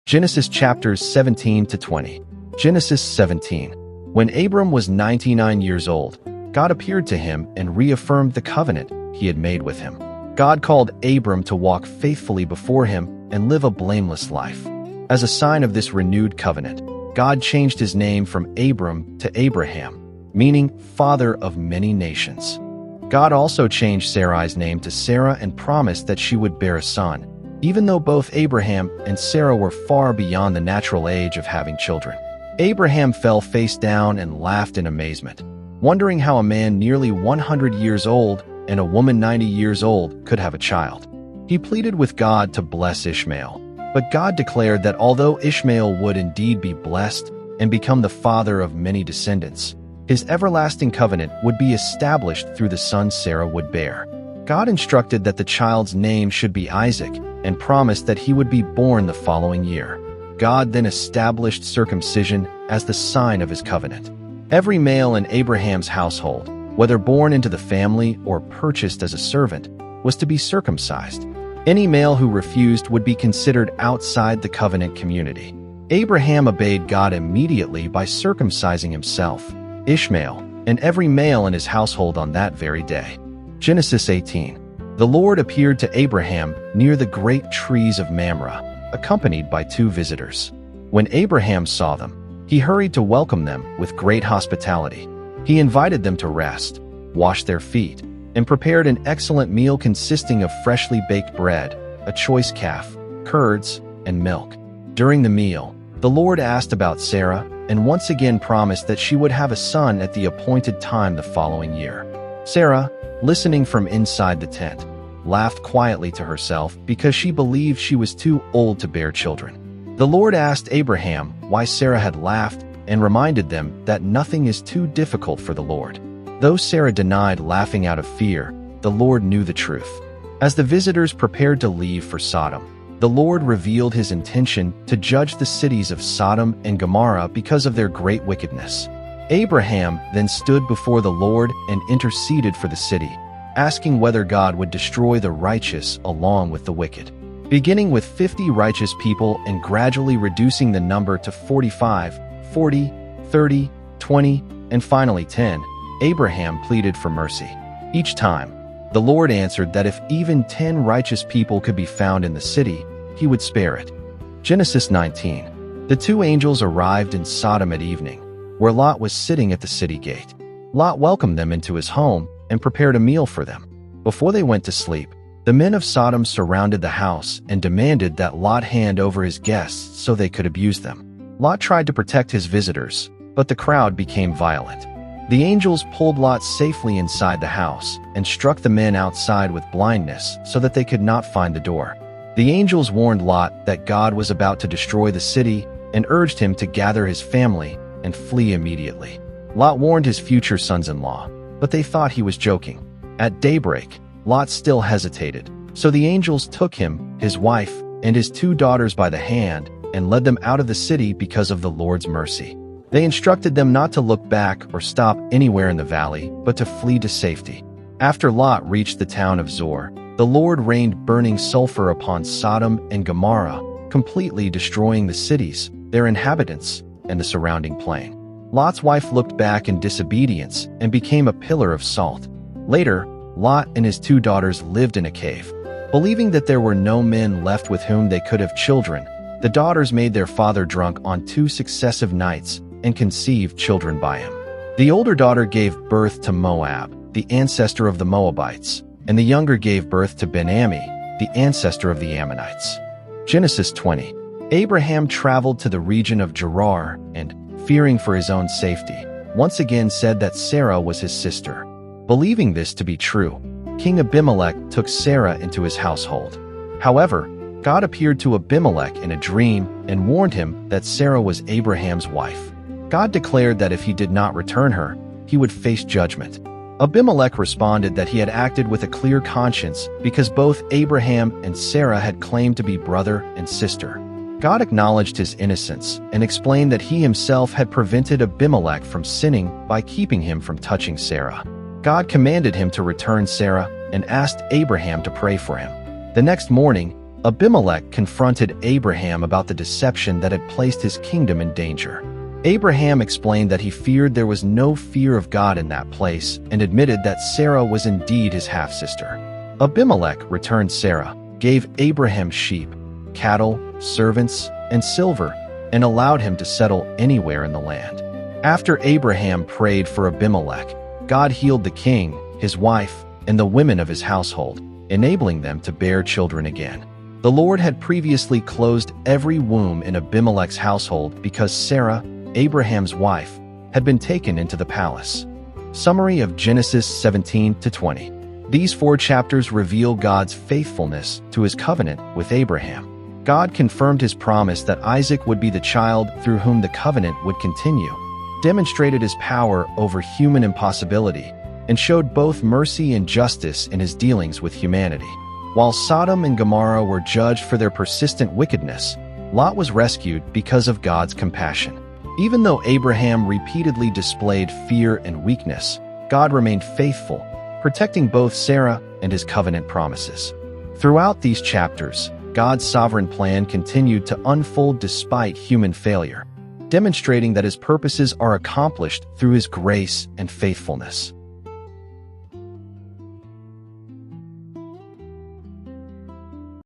Genesis chapters 17 to 20. Genesis 17. When Abram was 99 years old, God appeared to him and reaffirmed the covenant he had made with him. God called Abram to walk faithfully before him and live a blameless life. As a sign of this renewed covenant, God changed his name from Abram to Abraham, meaning father of many nations. God also changed Sarai's name to Sarah and promised that she would bear a son, even though both Abraham and Sarah were far beyond the natural age of having children. Abraham fell face down and laughed in amazement, wondering how a man nearly 100 years old and a woman 90 years old could have a child. He pleaded with God to bless Ishmael, but God declared that although Ishmael would indeed be blessed and become the father of many descendants, his everlasting covenant would be established through the son Sarah would bear. God instructed that the child's name should be Isaac and promised that he would be born the following year. God then established circumcision as the sign of his covenant. Every male in Abraham's household, whether born into the family or purchased as a servant, was to be circumcised. Any male who refused would be considered outside the covenant community. Abraham obeyed God immediately by circumcising himself, Ishmael, and every male in his household on that very day. Genesis 18. The Lord appeared to Abraham near the great trees of Mamre, accompanied by two visitors. When Abraham saw them, he hurried to welcome them with great hospitality. He invited them to rest, washed their feet, and prepared an excellent meal consisting of freshly baked bread, a choice calf, curds, and milk. During the meal, the Lord asked about Sarah and once again promised that she would have a son at the appointed time the following year. Sarah, listening from inside the tent, laughed quietly to herself because she believed she was too old to bear children. The Lord asked Abraham why Sarah had laughed and reminded them that nothing is too difficult for the Lord. Though Sarah denied laughing out of fear, the Lord knew the truth. As the visitors prepared to leave for Sodom, the Lord revealed his intention to judge the cities of Sodom and Gomorrah because of their great wickedness. Abraham then stood before the Lord and interceded for the city, asking whether God would destroy the righteous along with the wicked. Beginning with 50 righteous people and gradually reducing the number to 45, 40, 30, 20, and finally 10, Abraham pleaded for mercy. Each time, the Lord answered that if even 10 righteous people could be found in the city, he would spare it. Genesis 19. The two angels arrived in Sodom at evening, where Lot was sitting at the city gate. Lot welcomed them into his home and prepared a meal for them. Before they went to sleep, the men of Sodom surrounded the house and demanded that Lot hand over his guests so they could abuse them. Lot tried to protect his visitors, but the crowd became violent. The angels pulled Lot safely inside the house and struck the men outside with blindness so that they could not find the door. The angels warned Lot that God was about to destroy the city and urged him to gather his family and flee immediately. Lot warned his future sons-in-law, but they thought he was joking. At daybreak, Lot still hesitated, so the angels took him, his wife, and his two daughters by the hand and led them out of the city because of the Lord's mercy. They instructed them not to look back or stop anywhere in the valley, but to flee to safety. After Lot reached the town of Zoar, the Lord rained burning sulfur upon Sodom and Gomorrah, completely destroying the cities, their inhabitants, and the surrounding plain. Lot's wife looked back in disobedience and became a pillar of salt. Later, Lot and his two daughters lived in a cave. Believing that there were no men left with whom they could have children, the daughters made their father drunk on 2 successive nights and conceived children by him. The older daughter gave birth to Moab, the ancestor of the Moabites, and the younger gave birth to Ben-Ammi, the ancestor of the Ammonites. Genesis 20. Abraham traveled to the region of Gerar and, fearing for his own safety, once again said that Sarah was his sister. Believing this to be true, King Abimelech took Sarah into his household. However, God appeared to Abimelech in a dream and warned him that Sarah was Abraham's wife. God declared that if he did not return her, he would face judgment. Abimelech responded that he had acted with a clear conscience because both Abraham and Sarah had claimed to be brother and sister. God acknowledged his innocence and explained that he himself had prevented Abimelech from sinning by keeping him from touching Sarah. God commanded him to return Sarah and asked Abraham to pray for him. The next morning, Abimelech confronted Abraham about the deception that had placed his kingdom in danger. Abraham explained that he feared there was no fear of God in that place and admitted that Sarah was indeed his half-sister. Abimelech returned Sarah, gave Abraham sheep, cattle, servants, and silver, and allowed him to settle anywhere in the land. After Abraham prayed for Abimelech, God healed the king, his wife, and the women of his household, enabling them to bear children again. The Lord had previously closed every womb in Abimelech's household because Sarah, Abraham's wife, had been taken into the palace. Summary of Genesis 17 to 20. These 4 chapters reveal God's faithfulness to his covenant with Abraham. God confirmed his promise that Isaac would be the child through whom the covenant would continue, demonstrated his power over human impossibility, and showed both mercy and justice in his dealings with humanity. While Sodom and Gomorrah were judged for their persistent wickedness, Lot was rescued because of God's compassion. Even though Abraham repeatedly displayed fear and weakness, God remained faithful, protecting both Sarah and his covenant promises. Throughout these chapters, God's sovereign plan continued to unfold despite human failure, demonstrating that his purposes are accomplished through his grace and faithfulness.